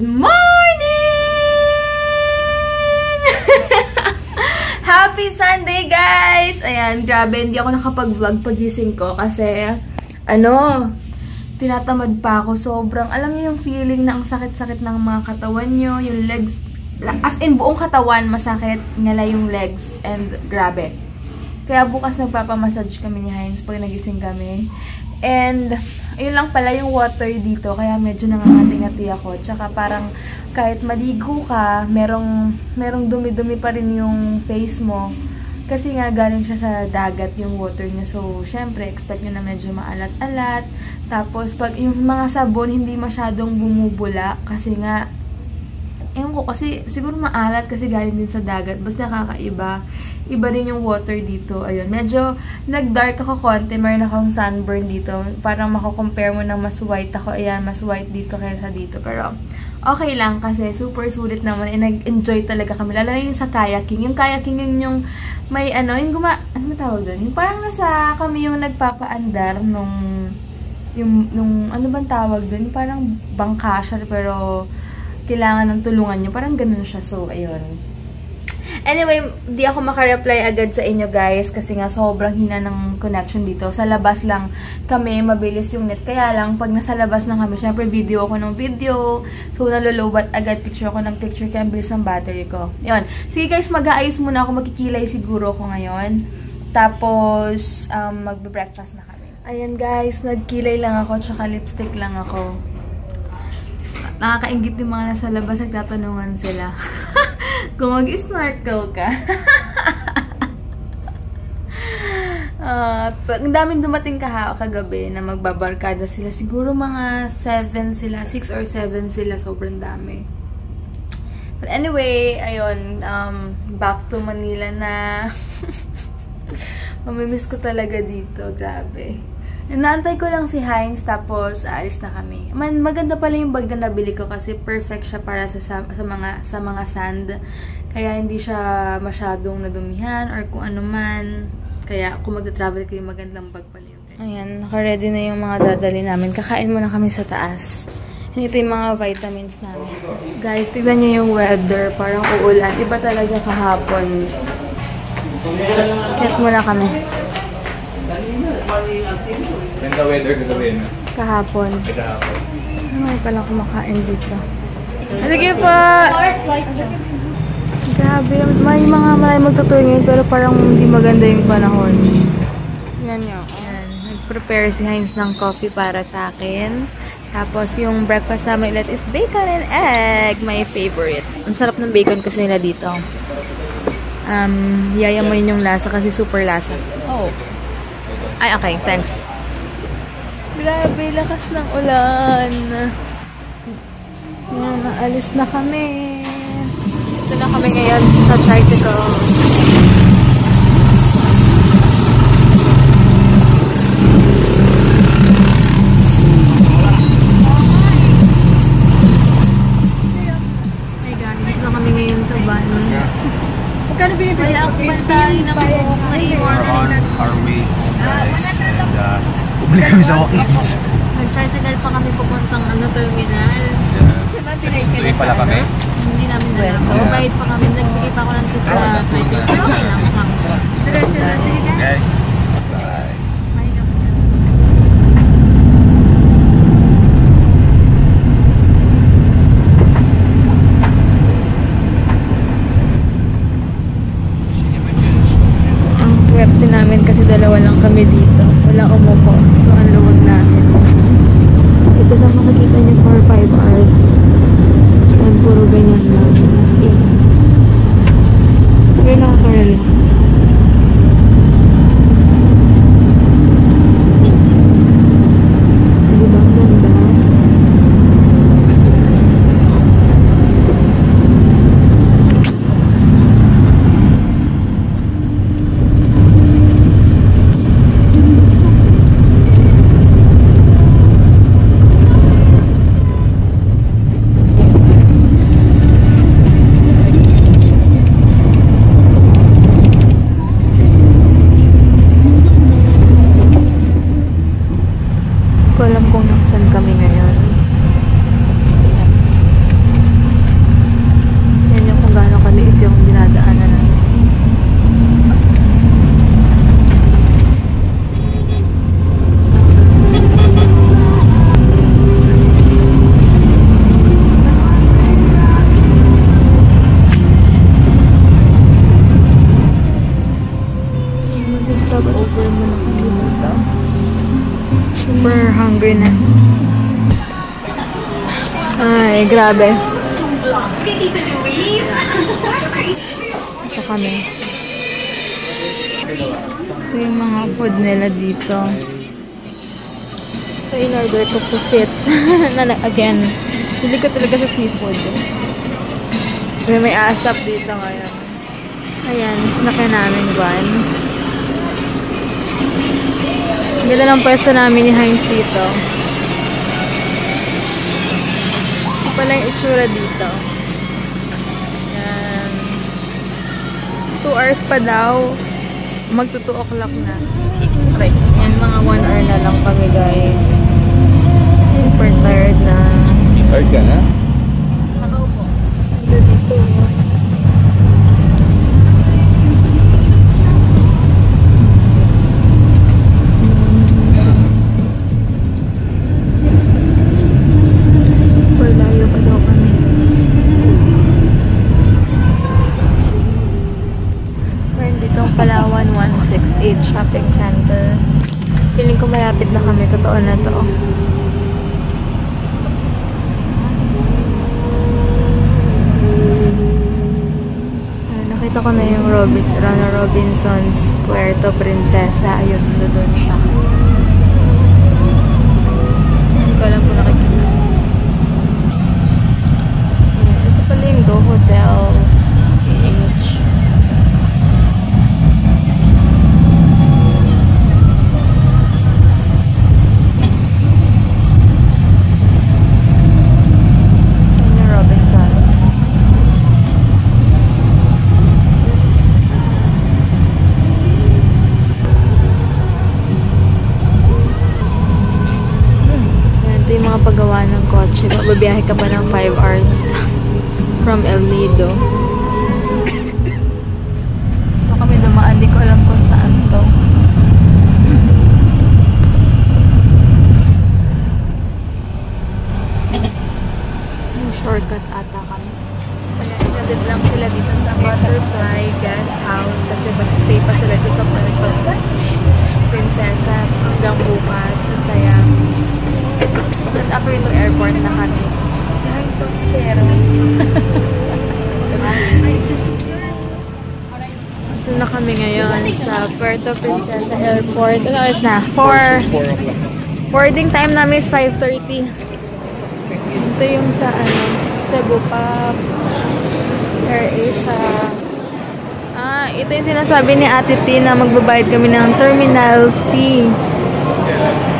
Good morning! Happy Sunday, guys! Ayan, grabe, hindi ako nakapag-vlog pagising ko kasi, tinatamad pa ako. Sobrang, alam niyo yung feeling na ang sakit-sakit ng mga katawan nyo, yung legs, as in buong katawan, masakit nila yung legs, and grabe. Kaya bukas nagpapamassage kami ni Heinz pag nagising kami. And, ayun lang pala yung water dito, kaya medyo nangangati-ngati ako. Tsaka parang kahit maligo ka, merong dumi-dumi pa rin yung face mo. Kasi nga galing siya sa dagat yung water niya. So, syempre, expect nyo na medyo maalat-alat. Tapos, pag yung mga sabon, hindi masyadong bumubula. Kasi nga, ewan ko, kasi siguro maalat kasi galing din sa dagat. Basta nakakaiba. Iba rin yung water dito. Ayun, medyo nag-dark ako konti. Meron akong sunburn dito. Parang mako-compare mo ng mas white ako. Ayan, mas white dito kaysa dito. Pero, okay lang kasi super sulit naman. Nag-enjoy talaga kami. Lalo na yung sa kayaking. Yung kayaking yung may ano ba tawag doon? Yung parang nasa kami yung nagpapaandar nung ano bang tawag doon? Parang bangka siya pero kailangan ng tulungan nyo. Parang ganun siya. So, ayun. Anyway, di ako makareply agad sa inyo, guys. Kasi nga, sobrang hina ng connection dito. Sa labas lang kami, mabilis yung net. Kaya lang, pag nasa labas na kami, syempre, video ako ng video. So, nalolobat agad. Picture ako ng picture. Kaya ang bilis ng battery ko. Yun. Sige, guys, mag-aayos muna ako. Magkikilay siguro ako ngayon. Tapos, magbe-breakfast na kami. Ayan, guys. Nagkilay lang ako. Tsaka lipstick lang ako. Nakakaingit yung mga nasa labas, nagtatanungan sila. Kung mag-snorkel ka. Ang daming dumating kagabi na magbabarkada sila. Siguro mga 7 sila, 6 or 7 sila. Sobrang dami. But anyway, ayun, back to Manila na. Mamimiss ko talaga dito. Grabe. Inaantay ko lang si Heinz, tapos aalis na kami. Maganda pala yung bag na nabili ko kasi perfect siya para sa mga sand. Kaya hindi siya masyadong nadumihan or kung ano man. Kaya kung magta-travel kayo, magandang bag pa niyo. Ayan, naka-ready na yung mga dadali namin. Kakain muna kami sa taas. Ito yung mga vitamins namin. Guys, tignan niyo yung weather. Parang uulan. Iba talaga kahapon. Kaya muna kami. Ganda weather kagabi na. Kahapon. Kahapon. Ano palang kumakain dito? Sige po! Grabe. May mga magtutour ngayon pero parang hindi maganda yung panahon. Yan yun. Yan. Nag-prepare si Heinz ng coffee para sa akin. Tapos yung breakfast namin ulit is bacon and egg. My favorite. Ang sarap ng bacon kasi nila dito. Yayamoy yung lasa kasi super lasa. Oh. Ay, okay. Thanks. Grabe, lakas ng ulan. Yan, naalis na kami. Ito na kami ngayon sa tricycle. Hey guys, ito na kami ngayon sa van. Magkano binibili? Wala akong pantay na po. We're on our way home, guys. And, public kami sa Watkins. Nag-tricycle pa kami pupuntang terminal. Tuloy pala kami. Hindi namin alam. Bayad pa kami. Nagbigay pa ako ng tip sa tricycle. Pero okay lang. Sige Guys, bye. Ang swerte namin kasi dalawa lang kami dito. Wala umupo. So, ang luwag namin. Ito lang makikita niyo for 5 hours. And puro ganyan lang. As in. Pero nakaka-relax. Diba? Ang ganda. hungry na. Ay, grabe. Ito kami. Ito yung mga food nila dito. So, in-order ko pusit. Again, hindi ko talaga sa seafood. May asap dito ngayon. Ayan, snackin namin buwan. Ganda ng pwesto namin ni Heinz dito. Ito pala yung itsura dito. Ayan. 2 hours pa daw. Magto 2 o'clock na. Okay. Ayan, mga 1 hour na lang kami guys. Super tired na. Tired ka na? Nakaupo. Dito. Super layo pa daw kami. Meron ditong Palawan 168 Shopping Center. Feeling ko malapit na kami. Totoo na to. Nakita ko na yung Robinson's Puerto Princesa. Ayun, doon siya. Hindi ko alam kung nakikita. Ito pala yung Go Hotels PH. Ayun yung Robinson's. Yung mga paggawa ng kotse. Babiyahe ka pa ng 5 hours from El Nido. Ito kami dumaan. Di ko alam kung saan to. Shortcut ata kami. Nandit lang sila dito sa Butterfly Guest House kasi stay pa sila dito sa Puerto Princesa hanggang bukas. Ang saya. At after ito airport na kami. Ay, so chisero. Ito na kami ngayon sa Puerto Princesa Airport. Ano oras na? 4 boarding time namin is 5:30. Ito yung sa Cebu Pop AirAsia. Ito yung sinasabi ni Ate T na magbabayad kami ng terminal fee.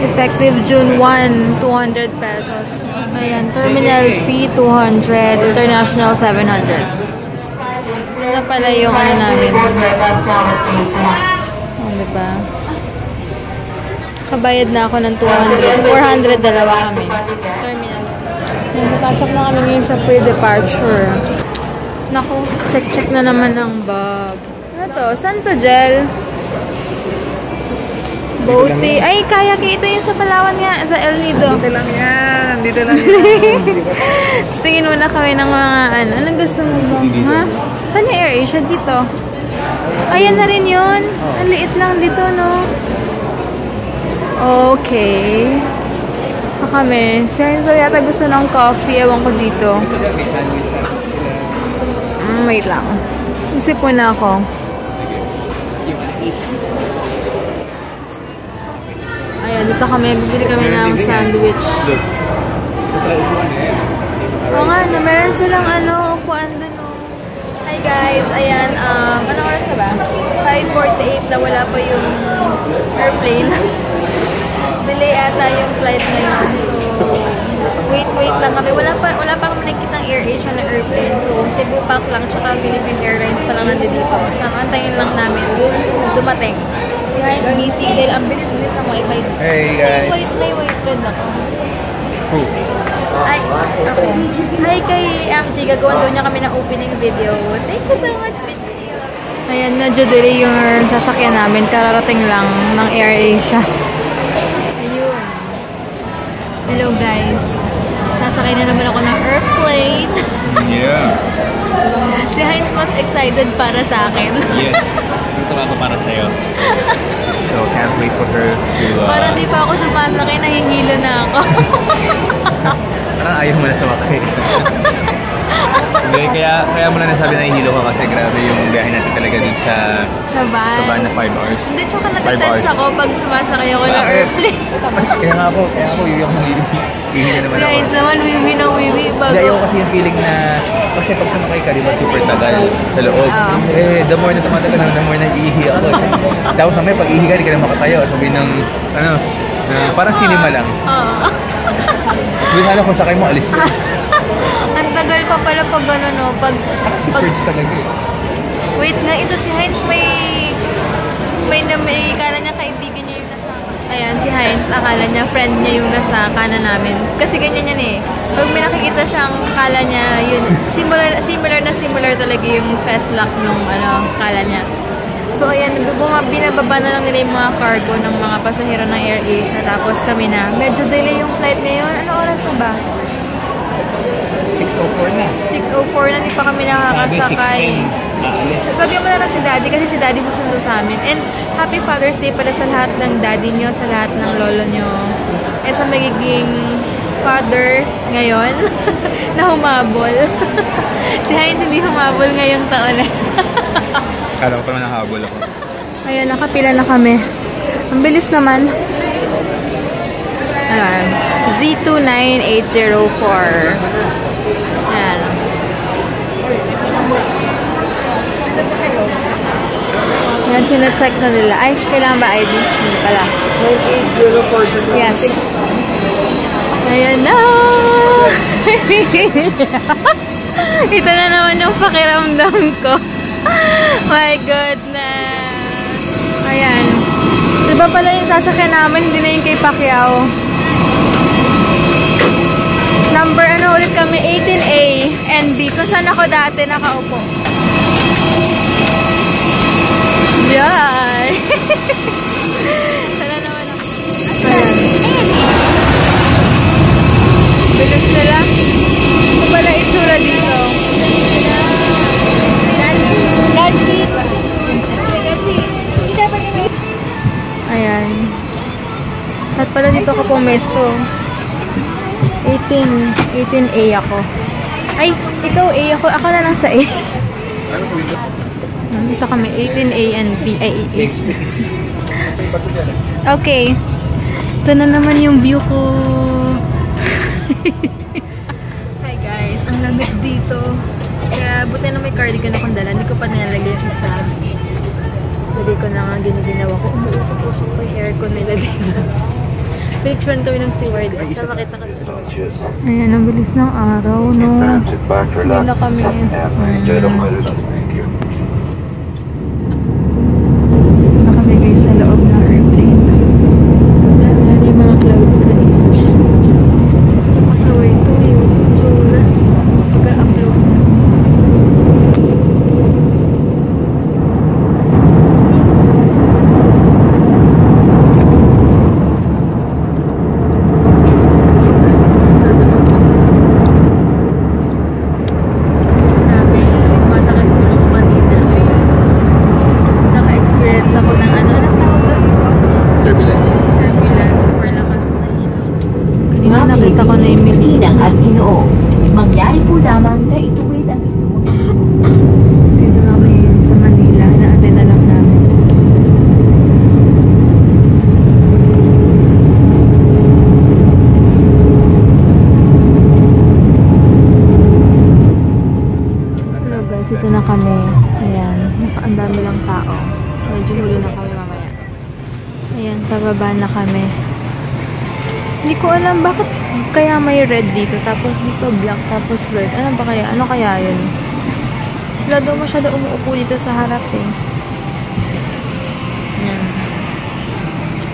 Effective June 1, 200 pesos. Ayan, terminal fee 200, international 700. Ito pala yung namin. Diba? Kabayad na ako ng 200. 400 dalawa kami. Terminal. Napasok na kami ngayon sa pre-departure. Naku, check na naman ang bag. Ano to? Saan to, Gel? Boaty. Ay, kayaking. Ito yung sa Palawan nga. Sa El Nido. Dito lang yan. Tingin muna kami ng mga Anong gusto mo ba? Ha? Saan yung AirAsia? Dito. Ayan na rin yun. Ang liit lang dito, no? Okay. Ito kami. So, yata gusto ng coffee. Ewan ko dito. Wait lang. Isip mo na ako. Ayan, dito kami. Bibili kami ng sandwich. Oo nga, meron silang upuan dun. Hi guys, ayan. Anong oras na ba? 5:48 na wala pa yung airplane. Delay ata yung flight ngayon. So, wait lang kami. Wala pa kami nakikita ng AirAsia na airplane. So, Cebu Pac lang, tsaka Philippine Airlines pa lang nandito dito. So, antayin lang namin yung dumating. Si Heinz busy dahil ang bilis-bilis ng wifi. Hey guys. May waitress ako. Who? Ay, ako. Hi kay MJ. Gagawan daw niya kami ng opening video. Thank you so much, MJ. Ayan, medyo delay yung sasakyan namin. Kararating lang ng AirAsia. Ayun. Hello guys. Sasakay na naman ako ng airplane. Yeah. Si Heinz mas excited para sa akin. Yes. Dito ako para sa'yo. So, can't wait for her to... Parang di pa ako sumasakay, nahihilo na ako. Parang ayaw mo na sumakay. Hindi, kaya mo na nasabi na nahihilo ka kasi grabe yung biyahe natin talaga dun sa van na 5 hours. Hindi, tsaka natatense ako pag sumasakay ako ng airplane. Kaya nga ako iiyak ng ihi na naman Si ako. Heinz naman, wiwi na wiwi. Hindi, ayaw kasi yung feeling na, kasi pag sumakay ka, di ba, super tagal sa loob. The more na tumatagal na, the more na iihi ako. Tapos naman, pag iihi ka, di ka na makatayo. Sabihin ng, parang cinema lang. Oo. Hindi alam kung sakay mo, alis na. Ang tagal pa pala pag gano'n, no? Pag talaga eh. Wait na, ito si Heinz may kala niya kaibigan niya yung nasa... Ayan, si Heinz, akala niya friend niya yung nasa kanan namin. Kasi ganyan yan eh. Pag may nakikita siyang kala niya, yun, similar talaga yung fast lock nung kala niya. So ayan, binababa na lang nila yung mga cargo ng mga pasahero ng AirAsia. Tapos kami na, medyo delay yung flight ngayon. Ano oras na ba? 6:04 na. 6:04 na, di pa kami nakakasakay. Sabi mo na lang si Daddy kasi si Daddy susundo sa amin. And Happy Father's Day pala sa lahat ng daddy nyo, sa lahat ng lolo nyo. Eh sa magiging father ngayon na humabol. Si Heinz hindi humabol ngayong taon eh. Kala ko pa naman nakahabol ako. Ayan, nakapila na kami. Ang bilis naman. Ayan. Z29804. Ayan. Ayan, sinacheck na nila. Ay, kailangan ba ID? Hindi pala. 9804. Yes. Ayan na! Ito na naman yung pakiramdam ko. My goodness. Ayan. Diba pala yung sasakyan namin, hindi na yung kay Pacquiao. Number ano ulit kami? 18A and B. Kung saan ako dati nakaupo. Yay! Sana naman ako. Ayan. Bilis nila. Ito pala itsura dito. Ayan. At pala dito ka pumesto. 18A ako. Ay, ikaw A ako. Ako na lang sa A. Dito kami 18A and B. Ay, A. Okay. Ito na naman yung view ko. Hi guys. Ang lamig dito. Kaya buti na may cardigan akong dala. Hindi ko pa nilalagay yung isa. Lagay ko na nga giniginawa ko. Umuusok-usok ko yung aircon nilagay na. Picture kami ng stewardess. Na makita kasi. Ayan, ang bilis ng araw, no? Ayan na kami. Na kami guys sa loob ng airplane. Wala na yung mga clouds kanina. Napasaway ito yung tsura. Pag-upload na. Nakita ko na yung Tinang at Ginoo. Mangyari po lamang na ituwid ang inyong dito na kami sa Manila. Na-attend na lang namin. Hello guys, ito na kami. Ayan, ang dami lang tao. Medyo huli na kami mamaya. Ayan, pababa na kami. Hindi ko alam bakit kaya may red dito, tapos dito black, tapos red. Ano ba kaya? Ano kaya yun? Wala daw masyado umuupo dito sa harap eh. Yan.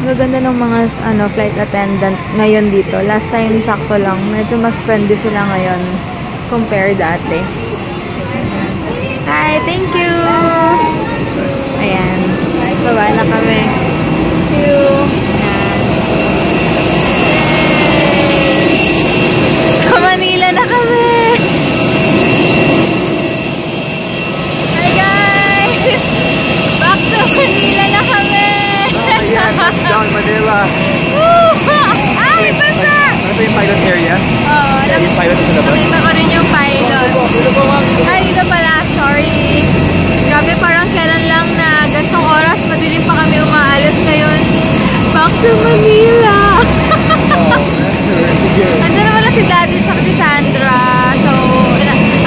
Magaganda ng mga flight attendant ngayon dito. Last time sakto lang. Medyo mas friendly sila ngayon compare dati. Hi! Thank you! Ayan. Baba na kami. Thank you! Manila na kami! Hi guys! Back to pilot sa labas. Nakita ko rin yung pilot. Ay, dito pala. Sorry. Grabe, parang kailan lang na gantong oras, madilim pa kami umaalis ngayon. Back to Manila! Andun wala si Daddy at si Sandra. So,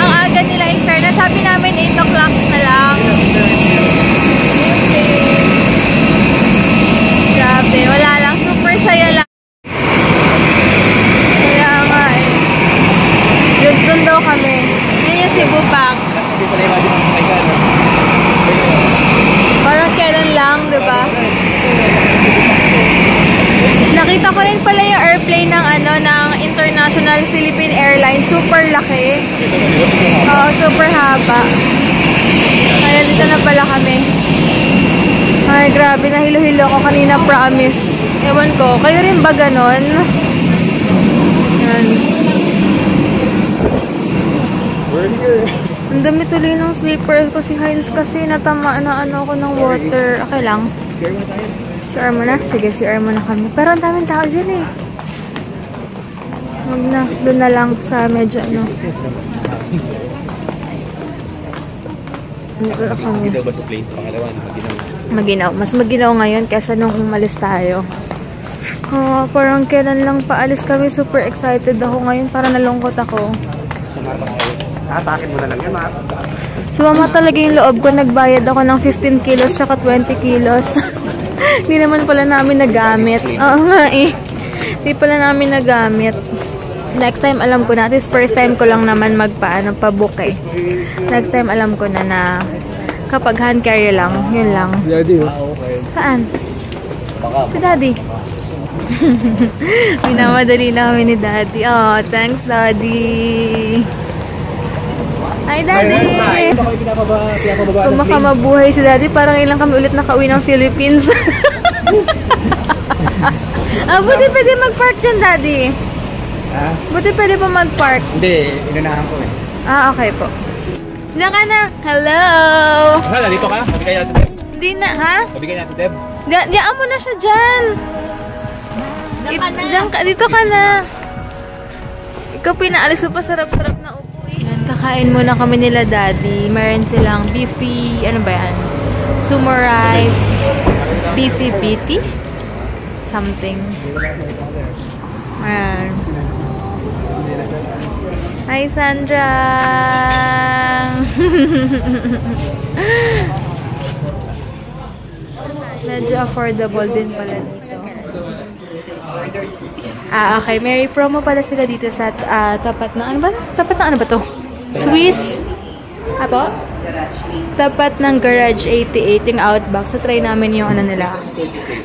ang aga nila in fairness, sabi namin 8 o'clock na lang. Okay. Grabe, wala lang. Super saya lang. Kaya nga eh. Doon daw kami. Yun yung Cebu Bank. Parang kailan lang, diba? Nakita ko rin pala yung airplane ng ng International Philippine Airlines. Super laki. Oo, super haba. Kaya dito na pala kami. Ay, grabe. Nahilo-hilo ko kanina, promise. Ewan ko. Kayo rin ba ganon? Yan. We're here. Ang dami tuloy ng slippers ko si Heinz kasi natamaan na ako ng water. Okay lang. Share mo tayo. CR mo na? Sige, CR mo na kami. Pero ang daming tao dyan eh. Huwag na. Doon na lang sa medyo Maginaw ba sa plane? Pangalawa na maginaw. Maginaw. Mas maginaw ngayon kaysa nung umalis tayo. Parang kailan lang paalis kami. Super excited ako ngayon. Parang nalungkot ako. Atakin mo na lang yan, Sumama talaga yung loob ko. Nagbayad ako ng 15 kilos tsaka 20 kilos. Hindi naman pala namin nagamit. Oo nga eh. Hindi pala namin nagamit. Next time alam ko na. This first time ko lang naman pa-book eh. Next time alam ko na kapag hand carry lang. Yun lang. Daddy, Saan? Si Daddy. Minamadali na kami ni Daddy. Oh, thanks Daddy. Hi Daddy! Kung makamabuhay si Daddy, parang ilang kami ulit nakauwi ng Philippines. Buti pwede mag-park dyan, Daddy. Ha? Buti pwede pa mag-park. Hindi, inunahan ko eh. Okay po. Diyan ka na. Hello! Hala, dito ka? Pabigay natin, Deb. Hindi na, ha? Pabigay natin, Deb. Diyan mo na siya dyan. Dito ka na. Ikaw pinaalis mo pa sarap-sarap na upo. Kakain muna kami nila Daddy. Meron silang beefy, ano ba yan? Sumo rice, beefy biti? Something. Ayan. Hi Sandra! Medyo affordable din pala dito. Okay. May promo pala sila dito sa tapat na, ano ba? Tapat na ano ba to? Swiss. Apo? Tapat ng Garage 88 yung Outback. So, try namin yung nila.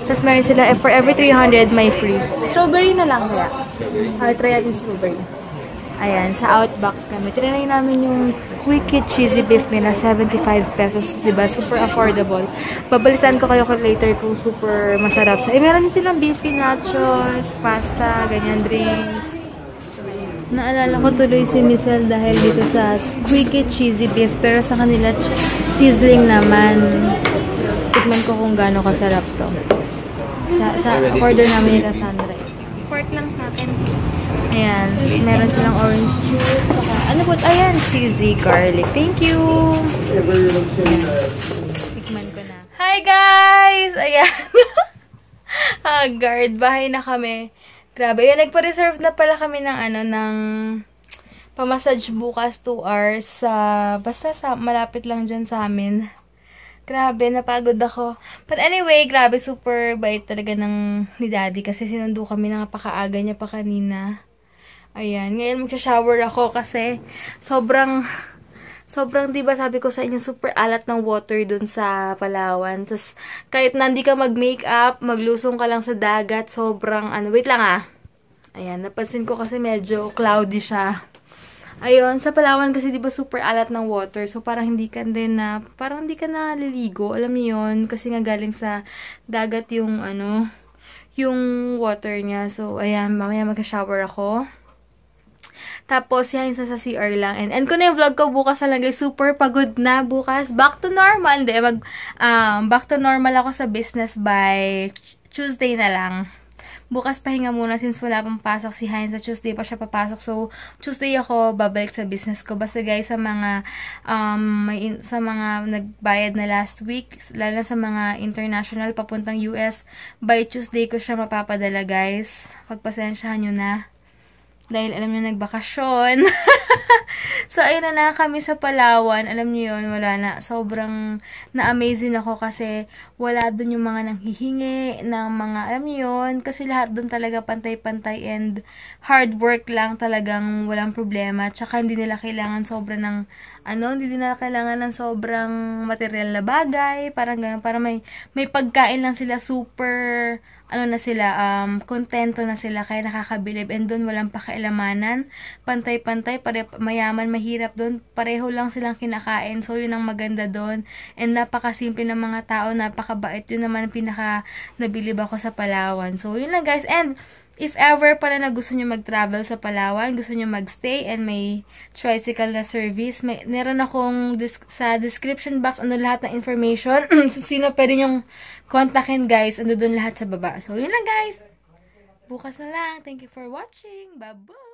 Tapos, meron sila, for every 300, may free. Strawberry na lang kaya. Try natin strawberry. Ayan, sa Outbacks kami. Trinay namin yung Wicked Cheesy Beef nila, 75 pesos. Diba? Super affordable. Babalitan ko kayo later kung super masarap. Meron din silang beefy nachos, pasta, ganyan, drinks. Naalala ko tuloy si Michelle dahil dito sa Wicked Cheesy Beef. Pero sa kanila, sizzling naman. Tikman ko kung gaano kasarap to. Sa order namin nila Sandra. Pork lang sa akin. Ayan. Meron silang orange juice. Saka, ano po? Ayan. Cheesy garlic. Thank you. Tikman ko na. Hi guys! Ayan. Guard. Bahay na kami. Grabe. Yun, nagpa-reserve na pala kami ng ng pamassage bukas 2 hours basta malapit lang dyan sa amin. Grabe, napagod ako. But anyway, grabe, super bait talaga ni Daddy kasi sinundo kami na napakaaga niya pa kanina. Ayan, ngayon magsha-shower ako kasi sobrang, diba sabi ko sa inyo, super alat ng water dun sa Palawan. Tapos, kahit na hindi ka mag-makeup, maglusong ka lang sa dagat, sobrang, wait lang Ayan, napansin ko kasi medyo cloudy siya. Ayun, sa Palawan kasi diba super alat ng water. So, parang hindi ka naliligo. Alam niyo yun, kasi nga galing sa dagat yung, yung water niya. So, ayan, mamaya mag-shower ako. Tapos, yan, sa CR lang. And ko na yung vlog ko bukas na lang. Super pagod na bukas. Back to normal. Hindi, back to normal ako sa business by Tuesday na lang. bukas pahinga muna since wala pang pasok si Hein. Sa Tuesday pa siya papasok. So, Tuesday ako babalik sa business ko. Basta guys, sa mga sa mga nagbayad na last week, lalo na sa mga international papuntang US, by Tuesday ko siya mapapadala guys. Pagpasensyahan nyo na. Dahil alam niyo nagbakasyon. So, ayun na kami sa Palawan. Alam niyo yun, wala na. Sobrang na-amazing ako kasi wala dun yung mga nanghihingi ng mga, alam niyo yun, kasi lahat dun talaga pantay-pantay and hard work lang, talagang walang problema. Tsaka hindi nila kailangan hindi nila kailangan ng sobrang material na bagay. Parang ganun, para may pagkain lang sila, super kontento na sila, kaya nakakabilib, and doon walang pakialamanan, pantay-pantay, mayaman, mahirap, doon pareho lang silang kinakain. So yun ang maganda doon, and napakasimple ng mga tao, napakabait. Yun naman pinaka nabilib ako sa Palawan. So yun lang guys, and if ever pala na gusto nyo mag-travel sa Palawan, gusto nyo mag-stay, and may tricycle na service, meron akong sa description box, lahat ng information. So, sino pwede nyong kontakin guys, doon lahat sa baba. So, yun lang guys. Bukas na lang. Thank you for watching. Bye-bye!